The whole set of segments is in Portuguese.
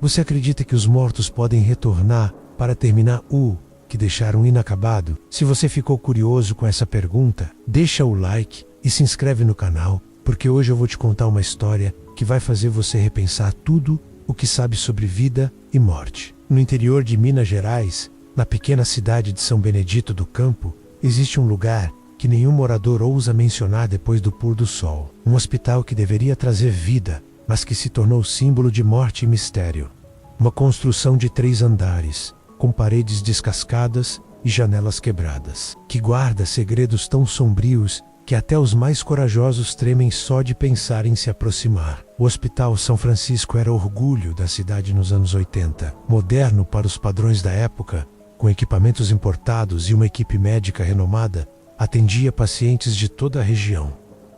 Você acredita que os mortos podem retornar para terminar o que deixaram inacabado? Se você ficou curioso com essa pergunta, deixa o like e se inscreve no canal, porque hoje eu vou te contar uma história que vai fazer você repensar tudo o que sabe sobre vida e morte. No interior de Minas Gerais, na pequena cidade de São Benedito do Campo, existe um lugar que nenhum morador ousa mencionar depois do pôr do sol. Um hospital que deveria trazer vida, mas que se tornou símbolo de morte e mistério. Uma construção de 3 andares, com paredes descascadas e janelas quebradas, que guarda segredos tão sombrios que até os mais corajosos tremem só de pensar em se aproximar. O Hospital São Francisco era orgulho da cidade nos anos 80, moderno para os padrões da época, com equipamentos importados e uma equipe médica renomada, atendia pacientes de toda a região.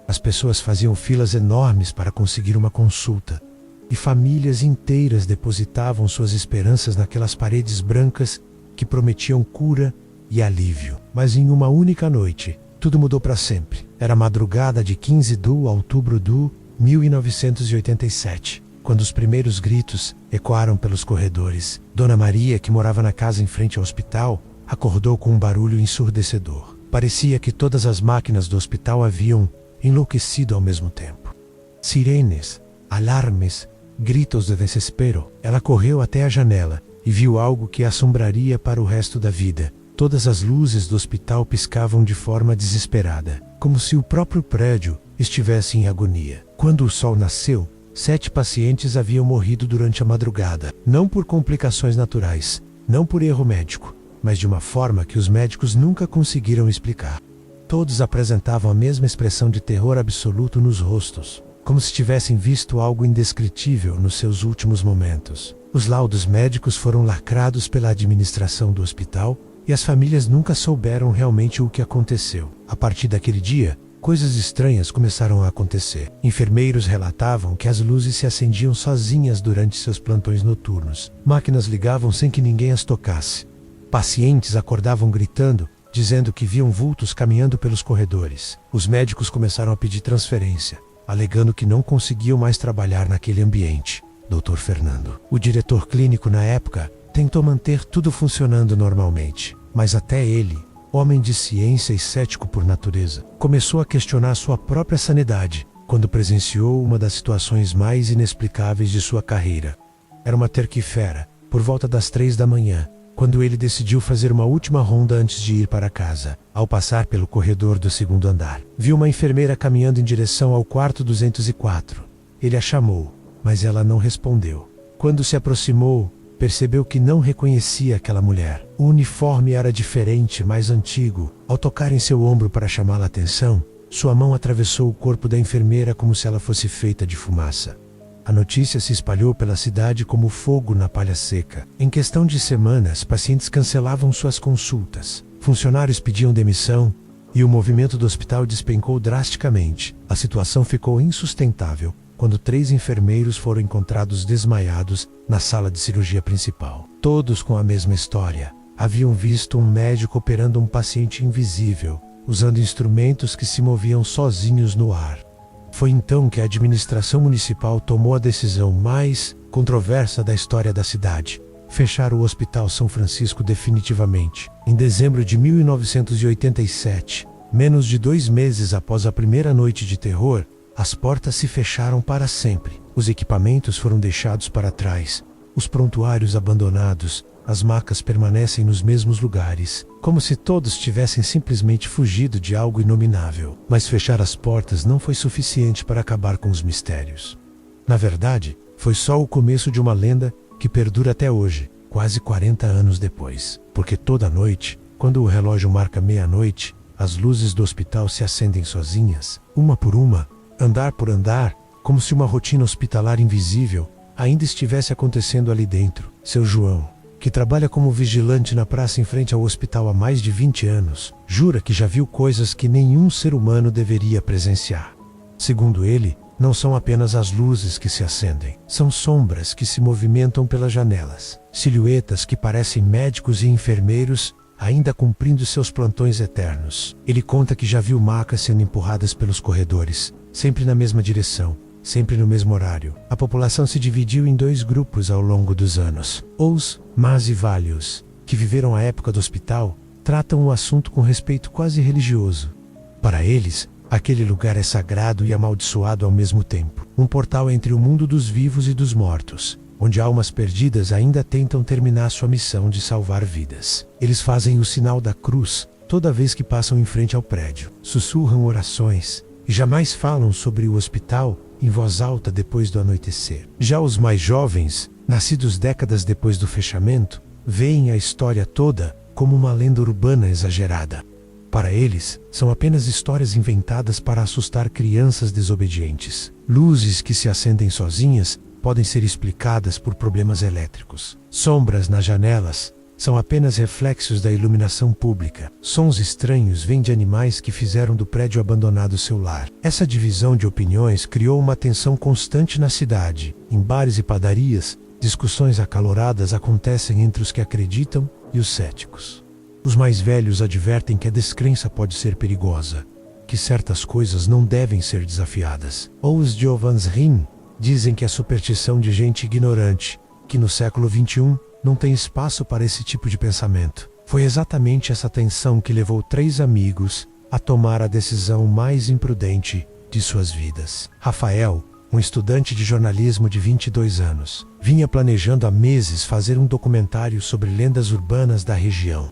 As pessoas faziam filas enormes para conseguir uma consulta, e famílias inteiras depositavam suas esperanças naquelas paredes brancas que prometiam cura e alívio. Mas em uma única noite, tudo mudou para sempre. Era a madrugada de 15 de outubro de 1987, quando os primeiros gritos ecoaram pelos corredores. Dona Maria, que morava na casa em frente ao hospital, acordou com um barulho ensurdecedor. Parecia que todas as máquinas do hospital haviam enlouquecido ao mesmo tempo. Sirenes, alarmes, gritos de desespero. Ela correu até a janela e viu algo que a assombraria para o resto da vida. Todas as luzes do hospital piscavam de forma desesperada, como se o próprio prédio estivesse em agonia. Quando o sol nasceu, 7 pacientes haviam morrido durante a madrugada, não por complicações naturais, não por erro médico, mas de uma forma que os médicos nunca conseguiram explicar. Todos apresentavam a mesma expressão de terror absoluto nos rostos, como se tivessem visto algo indescritível nos seus últimos momentos. Os laudos médicos foram lacrados pela administração do hospital e as famílias nunca souberam realmente o que aconteceu. A partir daquele dia, coisas estranhas começaram a acontecer. Enfermeiros relatavam que as luzes se acendiam sozinhas durante seus plantões noturnos. Máquinas ligavam sem que ninguém as tocasse. Pacientes acordavam gritando, dizendo que viam vultos caminhando pelos corredores. Os médicos começaram a pedir transferência, alegando que não conseguiam mais trabalhar naquele ambiente. Dr. Fernando, o diretor clínico na época, tentou manter tudo funcionando normalmente, mas até ele, homem de ciência e cético por natureza, começou a questionar sua própria sanidade quando presenciou uma das situações mais inexplicáveis de sua carreira. Era uma terça-feira, por volta das 3 da manhã, quando ele decidiu fazer uma última ronda antes de ir para casa. Ao passar pelo corredor do 2º andar, viu uma enfermeira caminhando em direção ao quarto 204. Ele a chamou, mas ela não respondeu. Quando se aproximou, percebeu que não reconhecia aquela mulher. O uniforme era diferente, mais antigo. Ao tocar em seu ombro para chamá-la a atenção, sua mão atravessou o corpo da enfermeira como se ela fosse feita de fumaça. A notícia se espalhou pela cidade como fogo na palha seca. Em questão de semanas, pacientes cancelavam suas consultas, funcionários pediam demissão e o movimento do hospital despencou drasticamente. A situação ficou insustentável quando 3 enfermeiros foram encontrados desmaiados na sala de cirurgia principal. Todos com a mesma história. Haviam visto um médico operando um paciente invisível, usando instrumentos que se moviam sozinhos no ar. Foi então que a administração municipal tomou a decisão mais controversa da história da cidade: fechar o Hospital São Francisco definitivamente. Em dezembro de 1987, menos de 2 meses após a primeira noite de terror, as portas se fecharam para sempre. Os equipamentos foram deixados para trás, os prontuários abandonados, as macas permanecem nos mesmos lugares, como se todos tivessem simplesmente fugido de algo inominável. Mas fechar as portas não foi suficiente para acabar com os mistérios. Na verdade, foi só o começo de uma lenda que perdura até hoje, quase 40 anos depois. Porque toda noite, quando o relógio marca meia-noite, as luzes do hospital se acendem sozinhas, uma por uma, andar por andar, como se uma rotina hospitalar invisível ainda estivesse acontecendo ali dentro. Seu João, que trabalha como vigilante na praça em frente ao hospital há mais de 20 anos, jura que já viu coisas que nenhum ser humano deveria presenciar. Segundo ele, não são apenas as luzes que se acendem, são sombras que se movimentam pelas janelas, silhuetas que parecem médicos e enfermeiros ainda cumprindo seus plantões eternos. Ele conta que já viu macas sendo empurradas pelos corredores, sempre na mesma direção, sempre no mesmo horário. A população se dividiu em dois grupos ao longo dos anos. Os Mas e Válios, que viveram a época do hospital, tratam o assunto com respeito quase religioso. Para eles, aquele lugar é sagrado e amaldiçoado ao mesmo tempo. Um portal entre o mundo dos vivos e dos mortos, onde almas perdidas ainda tentam terminar sua missão de salvar vidas. Eles fazem o sinal da cruz toda vez que passam em frente ao prédio. Sussurram orações e jamais falam sobre o hospital em voz alta depois do anoitecer. Já os mais jovens, nascidos décadas depois do fechamento, veem a história toda como uma lenda urbana exagerada. Para eles, são apenas histórias inventadas para assustar crianças desobedientes. Luzes que se acendem sozinhas podem ser explicadas por problemas elétricos. Sombras nas janelas são apenas reflexos da iluminação pública. Sons estranhos vêm de animais que fizeram do prédio abandonado seu lar. Essa divisão de opiniões criou uma tensão constante na cidade. Em bares e padarias, discussões acaloradas acontecem entre os que acreditam e os céticos. Os mais velhos advertem que a descrença pode ser perigosa, que certas coisas não devem ser desafiadas. Ou os Giovans Rim dizem que é superstição de gente ignorante, que no século XXI não tem espaço para esse tipo de pensamento. Foi exatamente essa tensão que levou 3 amigos a tomar a decisão mais imprudente de suas vidas. Rafael, um estudante de jornalismo de 22 anos, vinha planejando há meses fazer um documentário sobre lendas urbanas da região.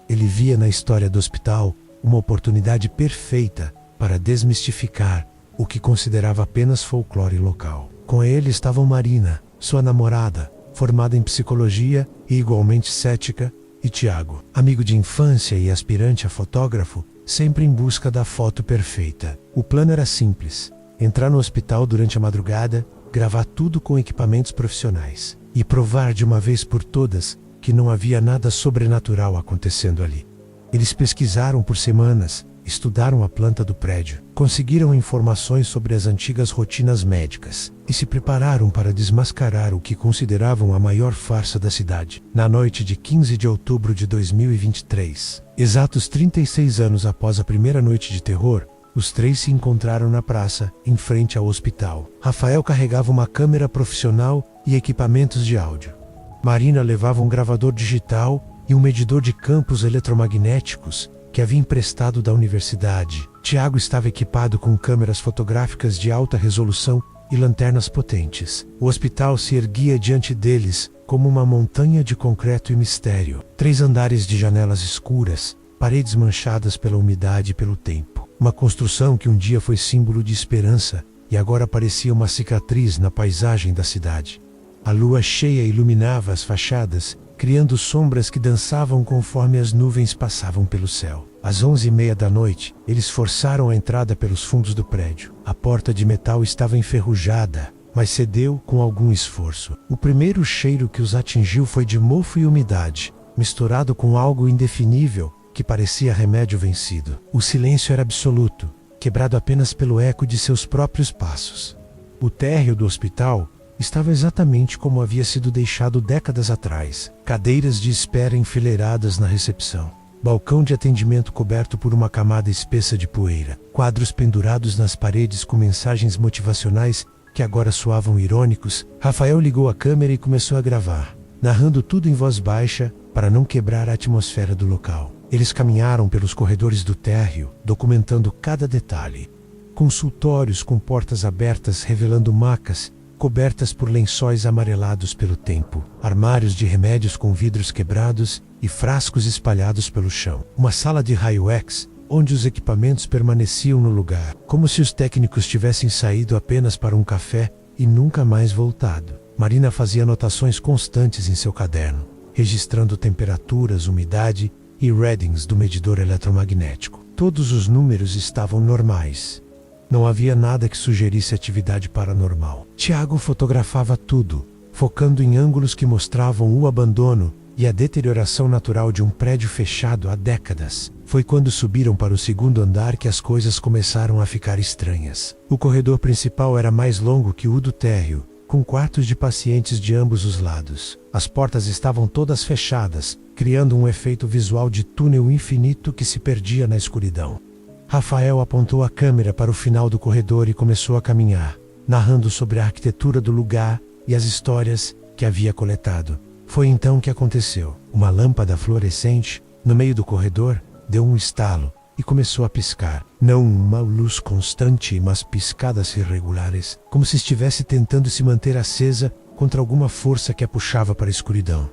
Ele via na história do hospital uma oportunidade perfeita para desmistificar o que considerava apenas folclore local. Com ele estavam Marina, sua namorada, formada em psicologia e igualmente cética, e Tiago, amigo de infância e aspirante a fotógrafo, sempre em busca da foto perfeita. O plano era simples: entrar no hospital durante a madrugada, gravar tudo com equipamentos profissionais e provar de uma vez por todas que não havia nada sobrenatural acontecendo ali. Eles pesquisaram por semanas, estudaram a planta do prédio, conseguiram informações sobre as antigas rotinas médicas e se prepararam para desmascarar o que consideravam a maior farsa da cidade. Na noite de 15 de outubro de 2023, exatos 36 anos após a primeira noite de terror, os 3 se encontraram na praça, em frente ao hospital. Rafael carregava uma câmera profissional e equipamentos de áudio. Marina levava um gravador digital e um medidor de campos eletromagnéticos que havia emprestado da universidade. Tiago estava equipado com câmeras fotográficas de alta resolução e lanternas potentes. O hospital se erguia diante deles como uma montanha de concreto e mistério. 3 andares de janelas escuras, paredes manchadas pela umidade e pelo tempo. Uma construção que um dia foi símbolo de esperança e agora parecia uma cicatriz na paisagem da cidade. A lua cheia iluminava as fachadas, criando sombras que dançavam conforme as nuvens passavam pelo céu. Às 11h30 da noite, eles forçaram a entrada pelos fundos do prédio. A porta de metal estava enferrujada, mas cedeu com algum esforço. O primeiro cheiro que os atingiu foi de mofo e umidade, misturado com algo indefinível que parecia remédio vencido. O silêncio era absoluto, quebrado apenas pelo eco de seus próprios passos. O térreo do hospital estava exatamente como havia sido deixado décadas atrás. Cadeiras de espera enfileiradas na recepção. Balcão de atendimento coberto por uma camada espessa de poeira. Quadros pendurados nas paredes com mensagens motivacionais que agora soavam irônicos. Rafael ligou a câmera e começou a gravar, narrando tudo em voz baixa para não quebrar a atmosfera do local. Eles caminharam pelos corredores do térreo, documentando cada detalhe. Consultórios com portas abertas revelando macas cobertas por lençóis amarelados pelo tempo, armários de remédios com vidros quebrados e frascos espalhados pelo chão. Uma sala de raio-x, onde os equipamentos permaneciam no lugar, como se os técnicos tivessem saído apenas para um café e nunca mais voltado. Marina fazia anotações constantes em seu caderno, registrando temperaturas, umidade e readings do medidor eletromagnético. Todos os números estavam normais. Não havia nada que sugerisse atividade paranormal. Tiago fotografava tudo, focando em ângulos que mostravam o abandono e a deterioração natural de um prédio fechado há décadas. Foi quando subiram para o 2º andar que as coisas começaram a ficar estranhas. O corredor principal era mais longo que o do térreo, com quartos de pacientes de ambos os lados. As portas estavam todas fechadas, criando um efeito visual de túnel infinito que se perdia na escuridão. Rafael apontou a câmera para o final do corredor e começou a caminhar, narrando sobre a arquitetura do lugar e as histórias que havia coletado. Foi então que aconteceu. Uma lâmpada fluorescente, no meio do corredor, deu um estalo e começou a piscar. Não uma luz constante, mas piscadas irregulares, como se estivesse tentando se manter acesa contra alguma força que a puxava para a escuridão.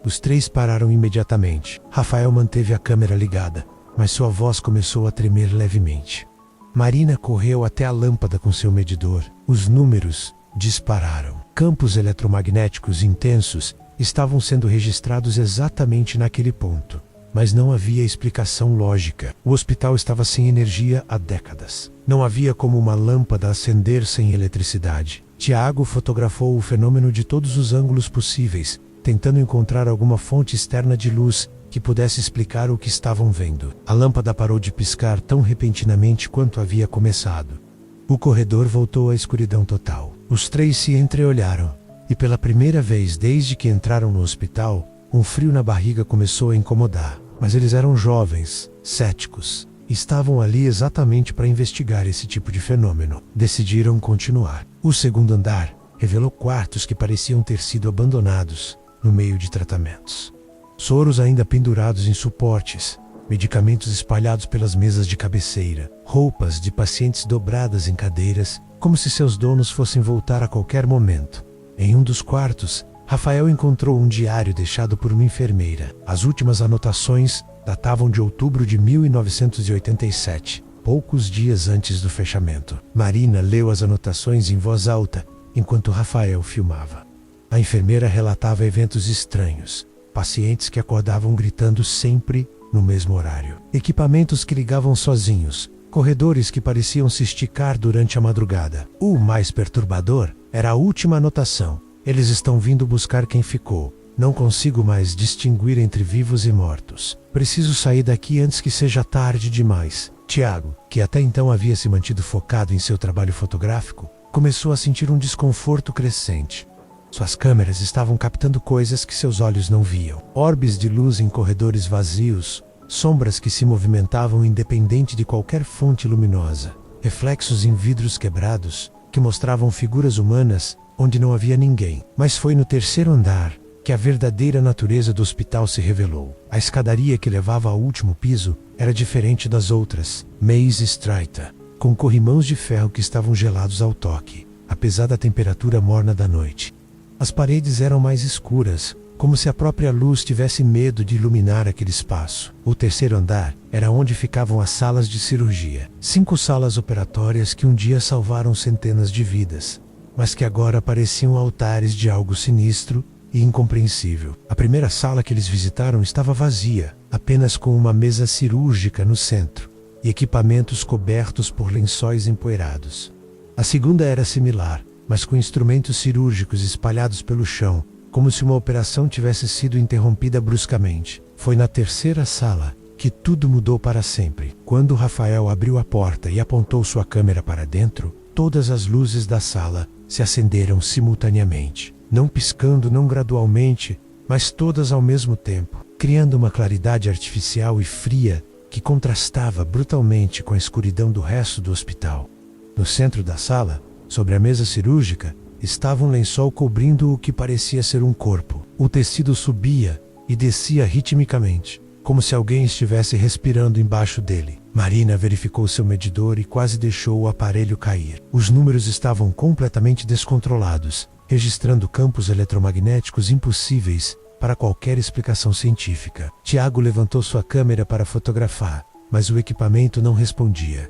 Os três pararam imediatamente. Rafael manteve a câmera ligada, mas sua voz começou a tremer levemente. Marina correu até a lâmpada com seu medidor. Os números dispararam. Campos eletromagnéticos intensos estavam sendo registrados exatamente naquele ponto. Mas não havia explicação lógica. O hospital estava sem energia há décadas. Não havia como uma lâmpada acender sem eletricidade. Tiago fotografou o fenômeno de todos os ângulos possíveis, tentando encontrar alguma fonte externa de luz que pudesse explicar o que estavam vendo. A lâmpada parou de piscar tão repentinamente quanto havia começado. O corredor voltou à escuridão total. Os três se entreolharam, e pela primeira vez desde que entraram no hospital, um frio na barriga começou a incomodar. Mas eles eram jovens, céticos, e estavam ali exatamente para investigar esse tipo de fenômeno. Decidiram continuar. O segundo andar revelou quartos que pareciam ter sido abandonados no meio de tratamentos. Soros ainda pendurados em suportes, medicamentos espalhados pelas mesas de cabeceira, roupas de pacientes dobradas em cadeiras, como se seus donos fossem voltar a qualquer momento. Em um dos quartos, Rafael encontrou um diário deixado por uma enfermeira. As últimas anotações datavam de outubro de 1987, poucos dias antes do fechamento. Marina leu as anotações em voz alta, enquanto Rafael filmava. A enfermeira relatava eventos estranhos, pacientes que acordavam gritando sempre no mesmo horário, equipamentos que ligavam sozinhos, corredores que pareciam se esticar durante a madrugada. O mais perturbador era a última anotação. Eles estão vindo buscar quem ficou. Não consigo mais distinguir entre vivos e mortos. Preciso sair daqui antes que seja tarde demais. Tiago, que até então havia se mantido focado em seu trabalho fotográfico, começou a sentir um desconforto crescente. Suas câmeras estavam captando coisas que seus olhos não viam. Orbes de luz em corredores vazios, sombras que se movimentavam independente de qualquer fonte luminosa, reflexos em vidros quebrados que mostravam figuras humanas onde não havia ninguém. Mas foi no terceiro andar que a verdadeira natureza do hospital se revelou. A escadaria que levava ao último piso era diferente das outras, meio estreita, com corrimãos de ferro que estavam gelados ao toque, apesar da temperatura morna da noite. As paredes eram mais escuras, como se a própria luz tivesse medo de iluminar aquele espaço. O terceiro andar era onde ficavam as salas de cirurgia. 5 salas operatórias que um dia salvaram centenas de vidas, mas que agora pareciam altares de algo sinistro e incompreensível. A primeira sala que eles visitaram estava vazia, apenas com uma mesa cirúrgica no centro e equipamentos cobertos por lençóis empoeirados. A segunda era similar, mas com instrumentos cirúrgicos espalhados pelo chão, como se uma operação tivesse sido interrompida bruscamente. Foi na terceira sala que tudo mudou para sempre. Quando Rafael abriu a porta e apontou sua câmera para dentro, todas as luzes da sala se acenderam simultaneamente, não piscando, não gradualmente, mas todas ao mesmo tempo, criando uma claridade artificial e fria que contrastava brutalmente com a escuridão do resto do hospital. No centro da sala, sobre a mesa cirúrgica, estava um lençol cobrindo o que parecia ser um corpo. O tecido subia e descia ritmicamente, como se alguém estivesse respirando embaixo dele. Marina verificou seu medidor e quase deixou o aparelho cair. Os números estavam completamente descontrolados, registrando campos eletromagnéticos impossíveis para qualquer explicação científica. Tiago levantou sua câmera para fotografar, mas o equipamento não respondia.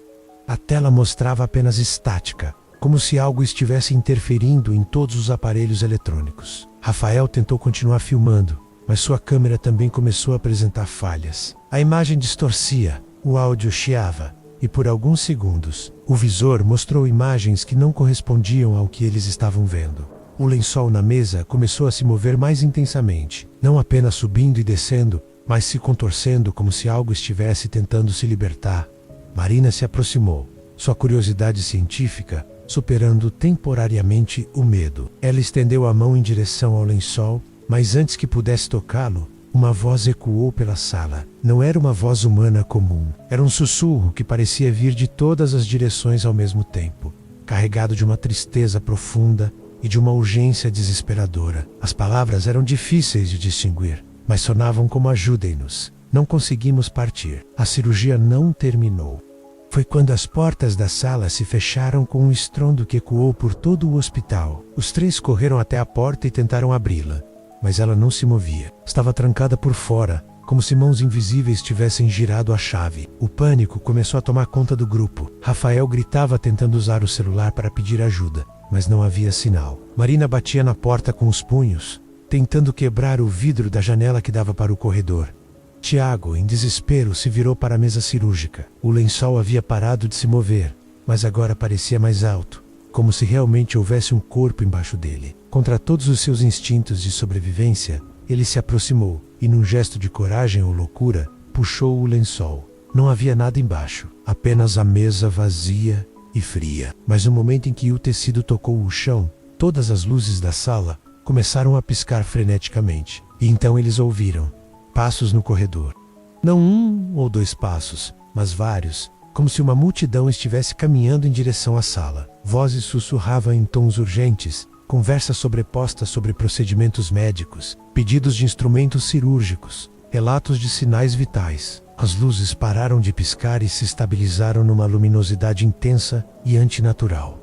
A tela mostrava apenas estática, como se algo estivesse interferindo em todos os aparelhos eletrônicos. Rafael tentou continuar filmando, mas sua câmera também começou a apresentar falhas. A imagem distorcia, o áudio chiava, e por alguns segundos, o visor mostrou imagens que não correspondiam ao que eles estavam vendo. O lençol na mesa começou a se mover mais intensamente, não apenas subindo e descendo, mas se contorcendo como se algo estivesse tentando se libertar. Marina se aproximou, sua curiosidade científica superando temporariamente o medo. Ela estendeu a mão em direção ao lençol, mas antes que pudesse tocá-lo, uma voz ecoou pela sala. Não era uma voz humana comum. Era um sussurro que parecia vir de todas as direções ao mesmo tempo. carregado de uma tristeza profunda e de uma urgência desesperadora. As palavras eram difíceis de distinguir, mas sonavam como ajudem-nos. Não conseguimos partir. A cirurgia não terminou. Foi quando as portas da sala se fecharam com um estrondo que ecoou por todo o hospital. Os três correram até a porta e tentaram abri-la, mas ela não se movia. Estava trancada por fora, como se mãos invisíveis tivessem girado a chave. O pânico começou a tomar conta do grupo. Rafael gritava tentando usar o celular para pedir ajuda, mas não havia sinal. Marina batia na porta com os punhos, tentando quebrar o vidro da janela que dava para o corredor. Tiago, em desespero, se virou para a mesa cirúrgica. O lençol havia parado de se mover, mas agora parecia mais alto, como se realmente houvesse um corpo embaixo dele. Contra todos os seus instintos de sobrevivência, ele se aproximou e, num gesto de coragem ou loucura, puxou o lençol. Não havia nada embaixo, apenas a mesa vazia e fria. Mas no momento em que o tecido tocou o chão, todas as luzes da sala começaram a piscar freneticamente. E então eles ouviram passos no corredor. Não um ou dois passos, mas vários, como se uma multidão estivesse caminhando em direção à sala. Vozes sussurravam em tons urgentes, conversas sobrepostas sobre procedimentos médicos, pedidos de instrumentos cirúrgicos, relatos de sinais vitais. As luzes pararam de piscar e se estabilizaram numa luminosidade intensa e antinatural.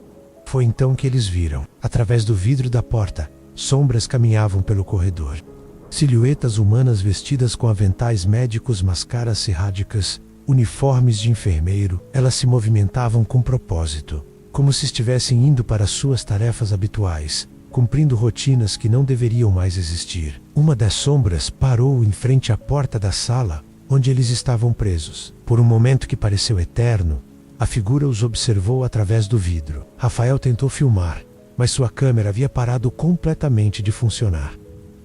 Foi então que eles viram, através do vidro da porta, sombras caminhavam pelo corredor. Silhuetas humanas vestidas com aventais médicos, máscaras cirúrgicas, uniformes de enfermeiro. Elas se movimentavam com propósito, como se estivessem indo para suas tarefas habituais, cumprindo rotinas que não deveriam mais existir. Uma das sombras parou em frente à porta da sala, onde eles estavam presos. Por um momento que pareceu eterno, a figura os observou através do vidro. Rafael tentou filmar, mas sua câmera havia parado completamente de funcionar.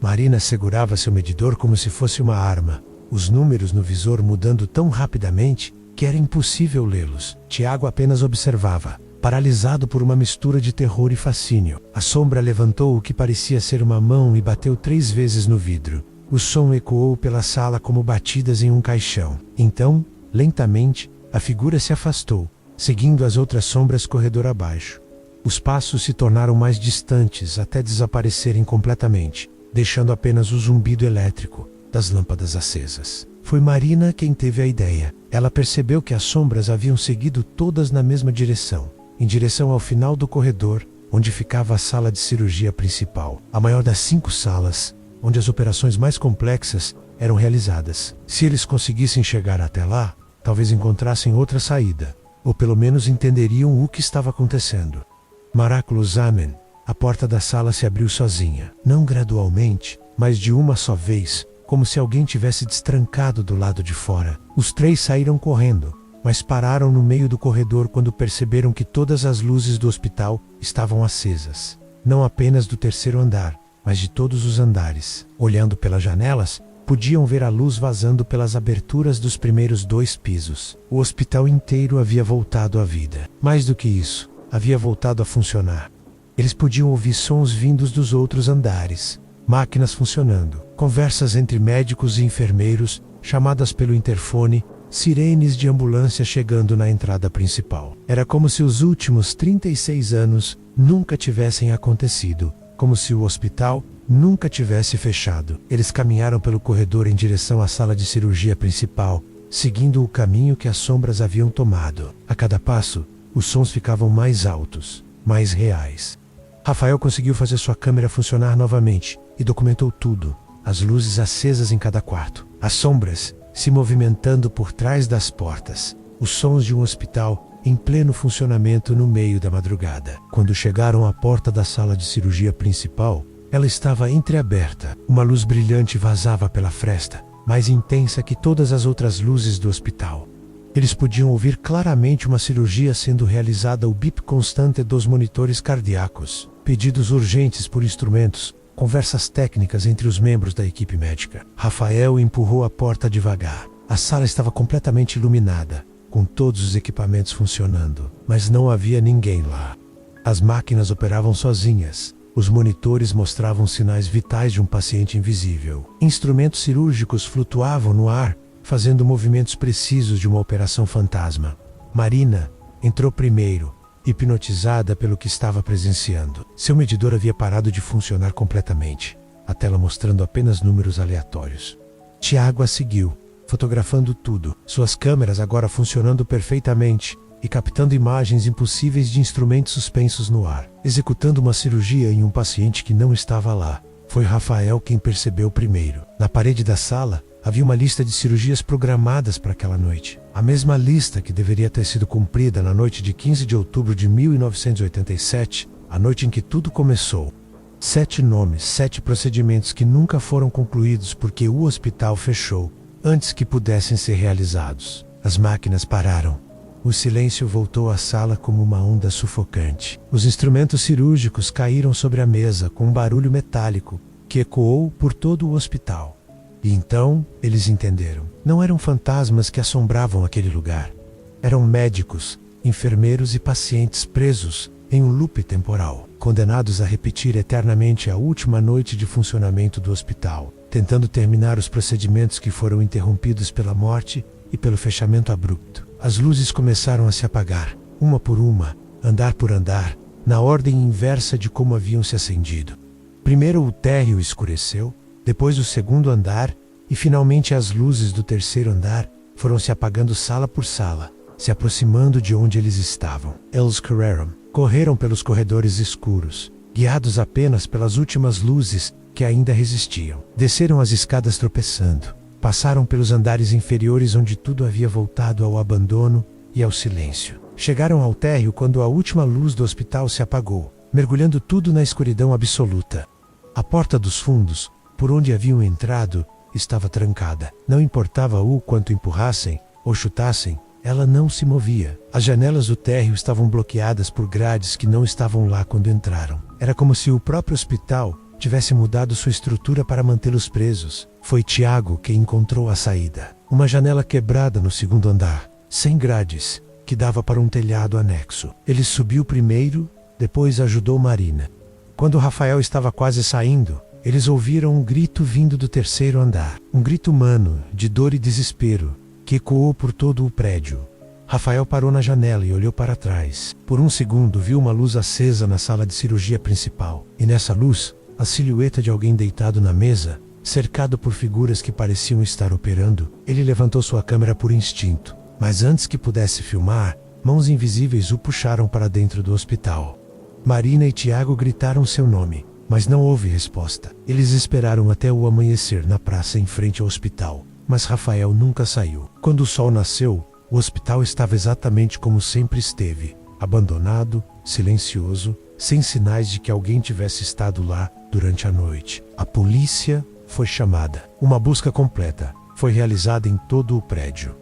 Marina segurava seu medidor como se fosse uma arma, os números no visor mudando tão rapidamente que era impossível lê-los. Tiago apenas observava, paralisado por uma mistura de terror e fascínio. A sombra levantou o que parecia ser uma mão e bateu 3 vezes no vidro. O som ecoou pela sala como batidas em um caixão. Então, lentamente, a figura se afastou, seguindo as outras sombras corredor abaixo. Os passos se tornaram mais distantes até desaparecerem completamente, deixando apenas o zumbido elétrico das lâmpadas acesas. Foi Marina quem teve a ideia. Ela percebeu que as sombras haviam seguido todas na mesma direção, em direção ao final do corredor, onde ficava a sala de cirurgia principal, a maior das 5 salas, onde as operações mais complexas eram realizadas. Se eles conseguissem chegar até lá, talvez encontrassem outra saída, ou pelo menos entenderiam o que estava acontecendo. Miraculous Amen. A porta da sala se abriu sozinha, não gradualmente, mas de uma só vez, como se alguém tivesse destrancado do lado de fora. Os 3 saíram correndo, mas pararam no meio do corredor quando perceberam que todas as luzes do hospital estavam acesas. Não apenas do 3º andar, mas de todos os andares. Olhando pelas janelas, podiam ver a luz vazando pelas aberturas dos primeiros 2 pisos. O hospital inteiro havia voltado à vida. Mais do que isso, havia voltado a funcionar. Eles podiam ouvir sons vindos dos outros andares, máquinas funcionando, conversas entre médicos e enfermeiros, chamadas pelo interfone, sirenes de ambulância chegando na entrada principal. Era como se os últimos 36 anos nunca tivessem acontecido, como se o hospital nunca tivesse fechado. Eles caminharam pelo corredor em direção à sala de cirurgia principal, seguindo o caminho que as sombras haviam tomado. A cada passo, os sons ficavam mais altos, mais reais. Rafael conseguiu fazer sua câmera funcionar novamente e documentou tudo, as luzes acesas em cada quarto, as sombras se movimentando por trás das portas, os sons de um hospital em pleno funcionamento no meio da madrugada. Quando chegaram à porta da sala de cirurgia principal, ela estava entreaberta. Uma luz brilhante vazava pela fresta, mais intensa que todas as outras luzes do hospital. Eles podiam ouvir claramente uma cirurgia sendo realizada, o bip constante dos monitores cardíacos, pedidos urgentes por instrumentos, conversas técnicas entre os membros da equipe médica. Rafael empurrou a porta devagar. A sala estava completamente iluminada, com todos os equipamentos funcionando, mas não havia ninguém lá. As máquinas operavam sozinhas. Os monitores mostravam sinais vitais de um paciente invisível. Instrumentos cirúrgicos flutuavam no ar, fazendo movimentos precisos de uma operação fantasma. Marina entrou primeiro, hipnotizada pelo que estava presenciando. Seu medidor havia parado de funcionar completamente, a tela mostrando apenas números aleatórios. Tiago a seguiu, fotografando tudo, suas câmeras agora funcionando perfeitamente e captando imagens impossíveis de instrumentos suspensos no ar, executando uma cirurgia em um paciente que não estava lá. Foi Rafael quem percebeu primeiro. Na parede da sala, havia uma lista de cirurgias programadas para aquela noite. A mesma lista que deveria ter sido cumprida na noite de 15 de outubro de 1987, a noite em que tudo começou. 7 nomes, 7 procedimentos que nunca foram concluídos porque o hospital fechou, antes que pudessem ser realizados. As máquinas pararam. O silêncio voltou à sala como uma onda sufocante. Os instrumentos cirúrgicos caíram sobre a mesa com um barulho metálico que ecoou por todo o hospital. E então eles entenderam. Não eram fantasmas que assombravam aquele lugar. Eram médicos, enfermeiros e pacientes presos em um loop temporal, condenados a repetir eternamente a última noite de funcionamento do hospital, tentando terminar os procedimentos que foram interrompidos pela morte e pelo fechamento abrupto. As luzes começaram a se apagar, uma por uma, andar por andar, na ordem inversa de como haviam se acendido. Primeiro o térreo escureceu, depois o segundo andar, e finalmente as luzes do terceiro andar foram se apagando sala por sala, se aproximando de onde eles estavam. Eles correram pelos corredores escuros, guiados apenas pelas últimas luzes que ainda resistiam. Desceram as escadas tropeçando, passaram pelos andares inferiores onde tudo havia voltado ao abandono e ao silêncio. Chegaram ao térreo quando a última luz do hospital se apagou, mergulhando tudo na escuridão absoluta. A porta dos fundos, por onde haviam entrado, estava trancada. Não importava o quanto empurrassem ou chutassem, ela não se movia. As janelas do térreo estavam bloqueadas por grades que não estavam lá quando entraram. Era como se o próprio hospital tivesse mudado sua estrutura para mantê-los presos. Foi Tiago quem encontrou a saída. Uma janela quebrada no segundo andar, sem grades, que dava para um telhado anexo. Ele subiu primeiro, depois ajudou Marina. Quando Rafael estava quase saindo, eles ouviram um grito vindo do terceiro andar. Um grito humano, de dor e desespero, que ecoou por todo o prédio. Rafael parou na janela e olhou para trás. Por um segundo viu uma luz acesa na sala de cirurgia principal. E nessa luz, a silhueta de alguém deitado na mesa, cercado por figuras que pareciam estar operando. Ele levantou sua câmera por instinto. Mas antes que pudesse filmar, mãos invisíveis o puxaram para dentro do hospital. Marina e Tiago gritaram seu nome, mas não houve resposta. Eles esperaram até o amanhecer na praça em frente ao hospital. Mas Rafael nunca saiu. Quando o sol nasceu, o hospital estava exatamente como sempre esteve, abandonado, silencioso, sem sinais de que alguém tivesse estado lá durante a noite. A polícia foi chamada. Uma busca completa foi realizada em todo o prédio.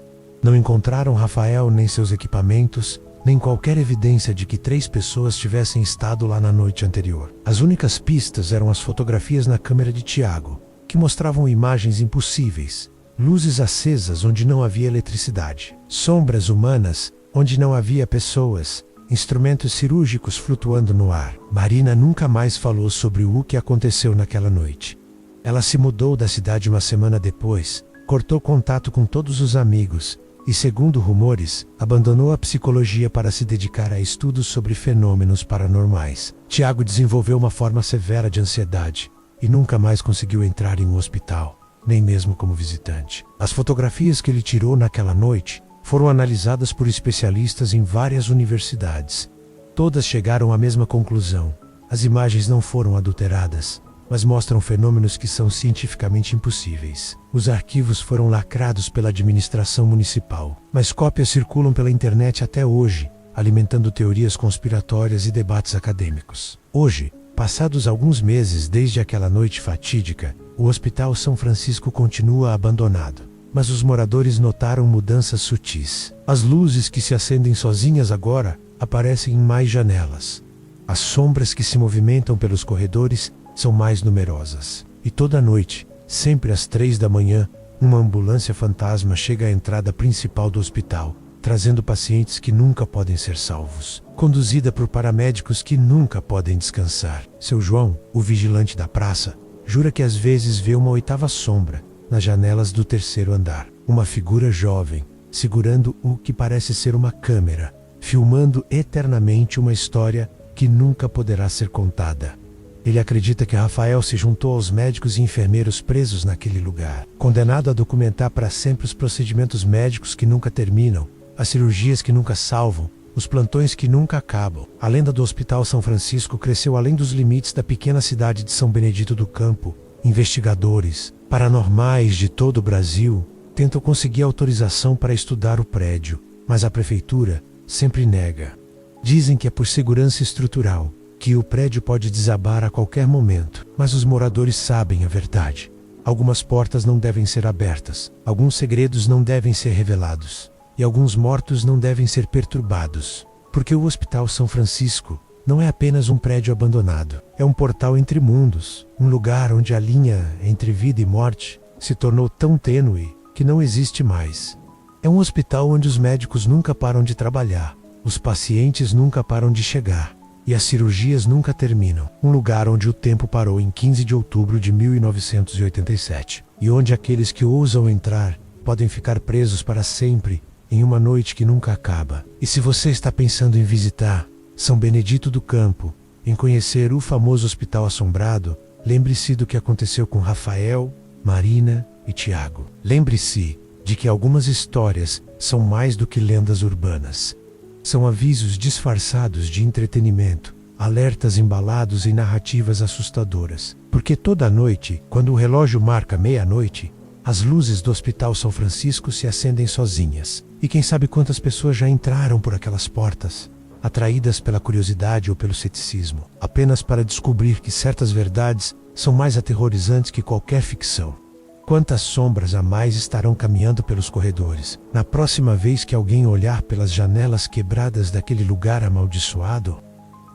Não encontraram Rafael nem seus equipamentos, nem qualquer evidência de que 3 pessoas tivessem estado lá na noite anterior. As únicas pistas eram as fotografias na câmera de Tiago, que mostravam imagens impossíveis. Luzes acesas onde não havia eletricidade, sombras humanas onde não havia pessoas, instrumentos cirúrgicos flutuando no ar. Marina nunca mais falou sobre o que aconteceu naquela noite. Ela se mudou da cidade uma semana depois, cortou contato com todos os amigos e, segundo rumores, abandonou a psicologia para se dedicar a estudos sobre fenômenos paranormais. Tiago desenvolveu uma forma severa de ansiedade e nunca mais conseguiu entrar em um hospital, nem mesmo como visitante. As fotografias que ele tirou naquela noite foram analisadas por especialistas em várias universidades. Todas chegaram à mesma conclusão. As imagens não foram adulteradas, mas mostram fenômenos que são cientificamente impossíveis. Os arquivos foram lacrados pela administração municipal, mas cópias circulam pela internet até hoje, alimentando teorias conspiratórias e debates acadêmicos. Hoje, passados alguns meses desde aquela noite fatídica, o Hospital São Francisco continua abandonado, mas os moradores notaram mudanças sutis. As luzes que se acendem sozinhas agora aparecem em mais janelas. As sombras que se movimentam pelos corredores são mais numerosas. E toda noite, sempre às 3 da manhã, uma ambulância fantasma chega à entrada principal do hospital, trazendo pacientes que nunca podem ser salvos, conduzida por paramédicos que nunca podem descansar. Seu João, o vigilante da praça, jura que às vezes vê uma 8ª sombra nas janelas do 3º andar. Uma figura jovem, segurando o que parece ser uma câmera, filmando eternamente uma história que nunca poderá ser contada. Ele acredita que Rafael se juntou aos médicos e enfermeiros presos naquele lugar, condenado a documentar para sempre os procedimentos médicos que nunca terminam, as cirurgias que nunca salvam, os plantões que nunca acabam. A lenda do Hospital São Francisco cresceu além dos limites da pequena cidade de São Benedito do Campo. Investigadores, paranormais de todo o Brasil, tentam conseguir autorização para estudar o prédio, mas a prefeitura sempre nega. Dizem que é por segurança estrutural, que o prédio pode desabar a qualquer momento, mas os moradores sabem a verdade. Algumas portas não devem ser abertas, alguns segredos não devem ser revelados, e alguns mortos não devem ser perturbados, porque o Hospital São Francisco não é apenas um prédio abandonado, é um portal entre mundos, um lugar onde a linha entre vida e morte se tornou tão tênue que não existe mais. É um hospital onde os médicos nunca param de trabalhar, os pacientes nunca param de chegar, e as cirurgias nunca terminam. Um lugar onde o tempo parou em 15 de outubro de 1987, e onde aqueles que ousam entrar podem ficar presos para sempre em uma noite que nunca acaba. E se você está pensando em visitar São Benedito do Campo, em conhecer o famoso Hospital Assombrado, lembre-se do que aconteceu com Rafael, Marina e Tiago. Lembre-se de que algumas histórias são mais do que lendas urbanas. São avisos disfarçados de entretenimento, alertas embalados em narrativas assustadoras. Porque toda noite, quando o relógio marca meia-noite, as luzes do Hospital São Francisco se acendem sozinhas. E quem sabe quantas pessoas já entraram por aquelas portas, atraídas pela curiosidade ou pelo ceticismo, apenas para descobrir que certas verdades são mais aterrorizantes que qualquer ficção. Quantas sombras a mais estarão caminhando pelos corredores, na próxima vez que alguém olhar pelas janelas quebradas daquele lugar amaldiçoado?